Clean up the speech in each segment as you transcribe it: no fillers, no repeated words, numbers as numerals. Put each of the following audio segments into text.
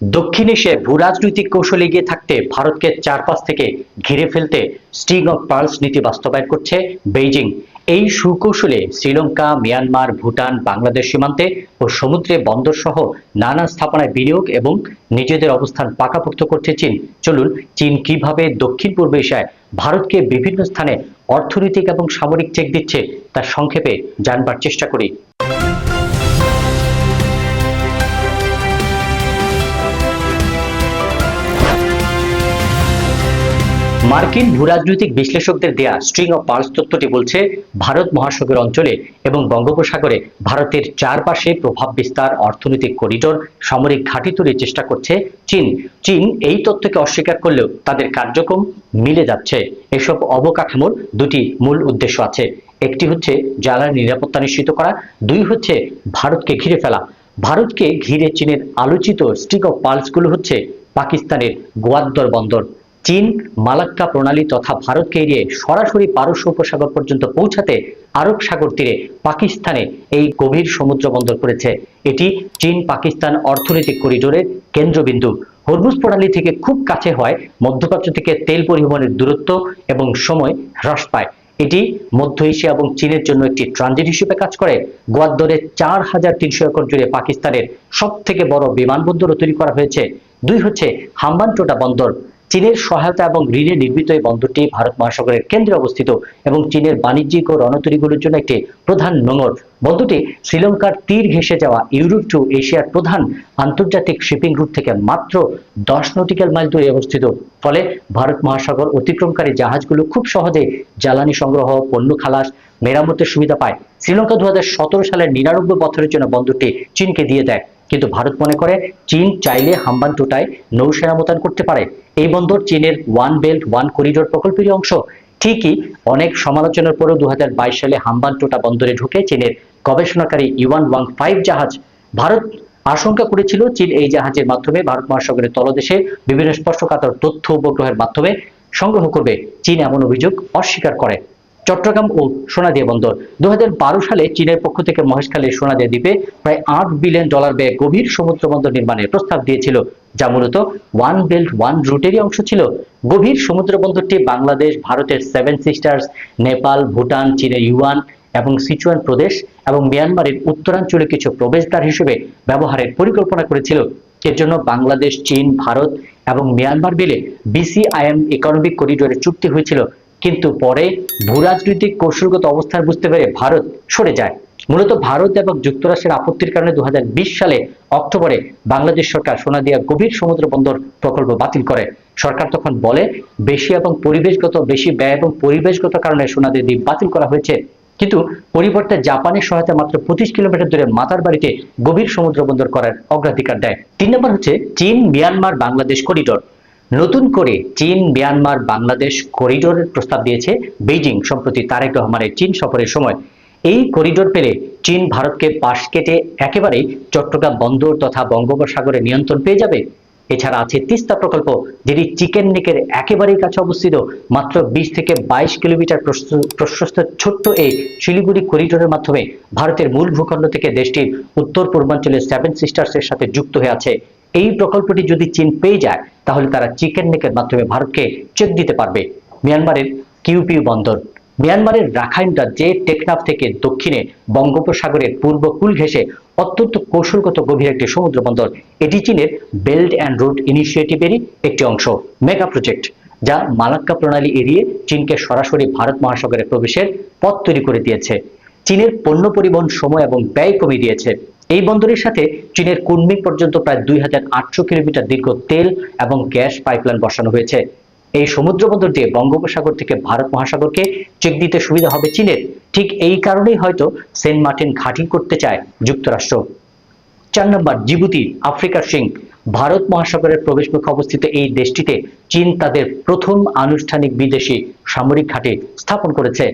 দক্ষিণ এশিয়ায় ভূরাজনৈতিক কৌশলে এগিয়ে থাকতে ভারতকে চারপাশ থেকে ঘিরে ফেলতে স্ট্রিং অফ পার্লস নীতি বাস্তবায়ন করছে বেইজিং। এই সুকৌশলে শ্রীলঙ্কা, মিয়ানমার, ভুটান, বাংলাদেশ সীমান্তে ও সমুদ্রে বন্দর সহ নানা স্থাপনায় বিনিয়োগ এবং নিজেদের অবস্থান পাকাপোক্ত করছে চীন। চলুন চীন কিভাবে দক্ষিণ পূর্ব এশিয়ায় ভারতকে বিভিন্ন স্থানে অর্থনৈতিক এবং সামরিক চেক দিচ্ছে তা সংক্ষেপে জানবার চেষ্টা করি। মার্কিন ভূরাজনৈতিক বিশ্লেষকদের দেয়া স্ট্রিং অফ পার্লস তত্ত্বটি বলছে, ভারত মহাসাগর অঞ্চলে এবং বঙ্গোপসাগরে ভারতের চারপাশে প্রভাব বিস্তার, অর্থনৈতিক করিডোর, সামরিক ঘাঁটি তৈরির চেষ্টা করছে চীন। চীন এই তত্ত্বকে অস্বীকার করলেও তাদের কার্যক্রম মিলে যাচ্ছে। এসব অবকাঠামোর দুটি মূল উদ্দেশ্য আছে। একটি হচ্ছে জ্বালানি নিরাপত্তা নিশ্চিত করা, দুই হচ্ছে ভারতকে ঘিরে ফেলা। ভারতকে ঘিরে চীনের আলোচিত স্ট্রিং অফ পার্লসগুলো হচ্ছে পাকিস্তানের গোয়াদ্দর বন্দর। চীন মালাক্কা প্রণালী তথা ভারতকে এড়িয়ে সরাসরি পারস্য উপসাগর পর্যন্ত পৌঁছাতে আরব সাগর তীরে পাকিস্তানে এই গভীর সমুদ্র বন্দর করেছে। এটি চীন পাকিস্তান অর্থনৈতিক করিডোরের কেন্দ্রবিন্দু। হরমুজ প্রণালী থেকে খুব কাছে হয় মধ্যপ্রাচ্য থেকে তেল পরিবহনের দূরত্ব এবং সময় হ্রাস পায়। এটি মধ্য এশিয়া এবং চীনের জন্য একটি ট্রানজিট হিসেবে কাজ করে। গোয়াদ্দরের ৪,৩০০ একর জুড়ে পাকিস্তানের সব থেকে বড় বিমানবন্দরও তৈরি করা হয়েছে। দুই হচ্ছে হাম্বানটোটা বন্দর। চীনের সহায়তা এবং ঋণে নির্মিত এই বন্দরটি ভারত মহাসাগরের কেন্দ্রে অবস্থিত এবং চীনের বাণিজ্যিক ও রণতরীগুলোর জন্য একটি প্রধান নোঙর। বন্দরটি শ্রীলঙ্কার তীর ঘেঁষে যাওয়া ইউরোপ টু এশিয়ার প্রধান আন্তর্জাতিক শিপিং রুট থেকে মাত্র 10 নটিক্যাল মাইল দূরে অবস্থিত। ফলে ভারত মহাসাগর অতিক্রমকারী জাহাজগুলো খুব সহজে জ্বালানি সংগ্রহ, পণ্য খালাস, মেরামতের সুবিধা পায়। শ্রীলঙ্কা 2017 সালের 99 বছরের জন্য বন্দরটি চীনকে দিয়ে দেয়, কিন্তু ভারত মনে করে চীন চাইলে হাম্বানটোটায় নৌসেনা মোতায়েন করতে পারে। এই বন্দর চীনের ওয়ান বেল্ট ওয়ান করিডোর প্রকল্পেরই অংশ। ঠিকই, অনেক সমালোচনার পরেও 2022 সালে হাম্বানটোটা বন্দরে ঢুকে চীনের গবেষণাকারী ইউয়ান ওয়াং-5 জাহাজ। ভারত আশঙ্কা করেছিল চীন এই জাহাজের মাধ্যমে ভারত মহাসাগরের তলদেশে বিভিন্ন স্পর্শকাতর তথ্য উপগ্রহের মাধ্যমে সংগ্রহ করবে। চীন এমন অভিযোগ অস্বীকার করে। চট্টগ্রাম ও সোনাদিয়া বন্দর 2012 সালে চীনের পক্ষ থেকে মহেশখালীর সোনাদিয়া দ্বীপে প্রায় $8 বিলিয়ন ব্যয়ে গভীর সমুদ্র বন্দর নির্মাণের প্রস্তাব দিয়েছিল, যা মূলত ওয়ান বেল্ট ওয়ান রুটেরই অংশ ছিল। গভীর সমুদ্র বন্দরটি বাংলাদেশ, ভারতের সেভেন সিস্টার্স, নেপাল, ভুটান, চীনের ইউয়ান এবং সিচুয়ান প্রদেশ এবং মিয়ানমারের উত্তরাঞ্চলে কিছু প্রবেশদ্বার হিসেবে ব্যবহারের পরিকল্পনা করেছিল। এর জন্য বাংলাদেশ, চীন, ভারত এবং মিয়ানমার মিলে BCIM ইকোনমিক করিডোরের চুক্তি হয়েছিল, কিন্তু পরে ভূরাজনৈতিক কৌশলগত অবস্থান বুঝতে পেরে ভারত সরে যায়। মূলত ভারত এবং যুক্তরাষ্ট্রের আপত্তির কারণে 2020 সালে অক্টোবরে বাংলাদেশ সরকার সোনাদিয়া গভীর সমুদ্র বন্দর প্রকল্প বাতিল করে। সরকার তখন বলে বেশি ব্যয় এবং পরিবেশগত কারণে সোনাদিয়া দ্বীপ বাতিল করা হয়েছে, কিন্তু পরিবর্তে জাপানের সহায়তা মাত্র 25 কিলোমিটার দূরে মাতার বাড়িতে গভীর সমুদ্র বন্দর করার অগ্রাধিকার দেয়। 3 নম্বর হচ্ছে চীন মিয়ানমার বাংলাদেশ করিডোর। নতুন করে চীন মিয়ানমার বাংলাদেশ করিডোরের প্রস্তাব দিয়েছে বেইজিং সম্প্রতি তারেক রহমানের চীন সফরের সময়। এই করিডোর পেলে চীন ভারতকে পাশ কেটে একেবারেই চট্টগ্রাম বন্দর তথা বঙ্গোপসাগরে নিয়ন্ত্রণ পেয়ে যাবে। এছাড়া আছে তিস্তা প্রকল্প, যেটি চিকেন নেকের একেবারেই কাছে অবস্থিত। মাত্র 20 থেকে 22 কিলোমিটার প্রশস্ত ছোট্ট এই শিলিগুড়ি করিডোরের মাধ্যমে ভারতের মূল ভূখণ্ড থেকে দেশটির উত্তর পূর্বাঞ্চলের সেভেন সিস্টার্সের সাথে যুক্ত হয়ে আছে। এই প্রকল্পটি যদি চীন পেয়ে যায় তাহলে তারা চিকেন নেকের মাধ্যমে ভারতকে চেক দিতে পারবে। মিয়ানমারের কিউপিউ বন্দর। মিয়ানমারের রাখাইন রাজ্যে টেকনাফ থেকে দক্ষিণে বঙ্গোপসাগরের পূর্ব কূল ঘেঁষে অত্যন্ত কৌশলগত গভীর একটি সমুদ্র বন্দর। এটি চীনের বেল্ট অ্যান্ড রোড ইনিশিয়েটিভেরই একটি অংশ, মেগা প্রজেক্ট, যা মালাক্কা প্রণালী এড়িয়ে চীনকে সরাসরি ভারত মহাসাগরে প্রবেশের পথ তৈরি করে দিয়েছে। চীনের পণ্য পরিবহন সময় এবং ব্যয় কমিয়ে দিয়েছে। এই বন্দরের সাথে চীনের কুনমিং পর্যন্ত প্রায় 2800 কিলোমিটার দীর্ঘ তেল এবং গ্যাস পাইপলাইন বসানো হয়েছে। এই সমুদ্র বন্দর দিয়ে বঙ্গোপসাগর থেকে ভারত মহাসাগরকে চেক দিতে সুবিধা হবে চীনের। ঠিক এই কারণেই হয়তো সেন্ট মার্টিন ঘাঁটি করতে চায় যুক্তরাষ্ট্র। 4 নম্বর জিবুতি, আফ্রিকার সিং। ভারত মহাসাগরের প্রবেশমুখে অবস্থিত এই দেশটিতে চীন তাদের প্রথম আনুষ্ঠানিক বিদেশি সামরিক ঘাঁটি স্থাপন করেছে।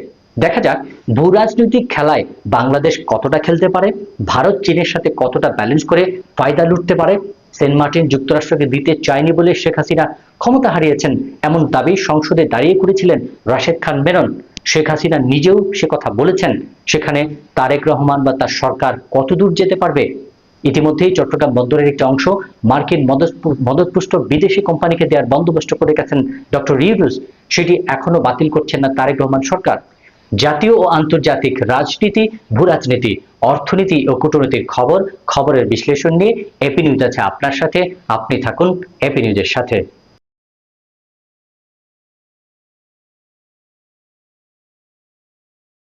দেখা যাক ভূরাজনৈতিক খেলায় বাংলাদেশ কতটা খেলতে পারে, ভারত চীনের সাথে কতটা ব্যালেন্স করে ফায়দা লুটতে পারে। সেন্ট মার্টিন যুক্তরাষ্ট্রকে দিতে চায়নি বলে শেখ হাসিনা ক্ষমতা হারিয়েছেন, এমন দাবি সংসদে দাঁড়িয়ে করেছিলেন রাশেদ খান মেনন। শেখ হাসিনা নিজেও সে কথা বলেছেন। সেখানে তারেক রহমান বা তার সরকার কতদূর যেতে পারবে? ইতিমধ্যেই চট্টগ্রাম বন্দরের একটি অংশ মার্কিন মদতপুষ্ট বিদেশি কোম্পানিকে দেওয়ার বন্দোবস্ত করে গেছেন ডক্টর ইউনূস, সেটি এখনো বাতিল করছেন না তারেক রহমান সরকার। জাতীয় ও আন্তর্জাতিক রাজনীতি, ভূরাজনীতি, অর্থনীতি ও কূটনীতির খবরের বিশ্লেষণ নিয়ে এপি নিউজ আছে আপনার সাথে। আপনি থাকুন এপি নিউজের সাথে।